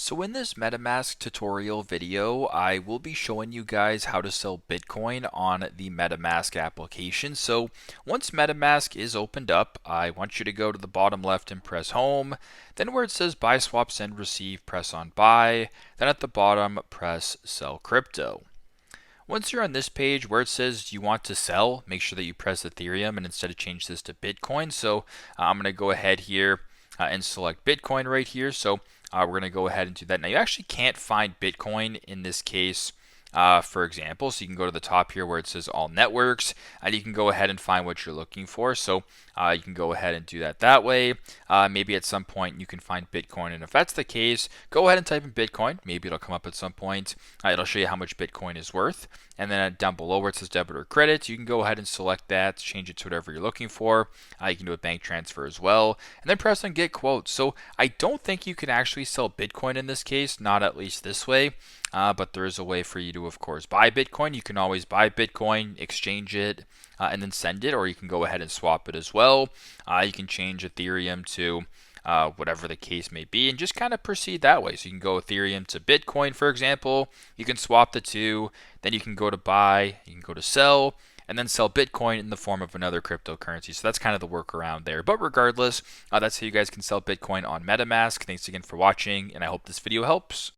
So in this MetaMask tutorial video, I will be showing you guys how to sell Bitcoin on the MetaMask application. So once MetaMask is opened up, I want you to go to the bottom left and press home. Then where it says buy, swap, send, receive, press on buy. Then at the bottom, press sell crypto. Once you're on this page where it says you want to sell, make sure that you press Ethereum and instead of change this to Bitcoin. So I'm going to go ahead here and select Bitcoin right here. So we're going to go ahead and do that. Now you actually can't find Bitcoin in this case, for example. So you can go to the top here where it says all networks and you can go ahead and find what you're looking for. So you can go ahead and do that way. Maybe at some point you can find Bitcoin, and if that's the case, go ahead and type in Bitcoin. Maybe it'll come up at some point. It'll show you how much Bitcoin is worth, and then down below where it says debit or credit, you can go ahead and select that, change it to whatever you're looking for. You can do a bank transfer as well, and then press on get quotes. So I don't think you can actually sell Bitcoin in this case, not at least this way. But there is a way for you to, of course, buy Bitcoin. You can always buy Bitcoin, exchange it, and then send it, or you can go ahead and swap it as well. You can change Ethereum to whatever the case may be, and just kind of proceed that way. So you can go Ethereum to Bitcoin, for example. You can swap the two. Then you can go to buy, you can go to sell, and then sell Bitcoin in the form of another cryptocurrency. So that's kind of the workaround there. But regardless, that's how you guys can sell Bitcoin on MetaMask. Thanks again for watching, and I hope this video helps.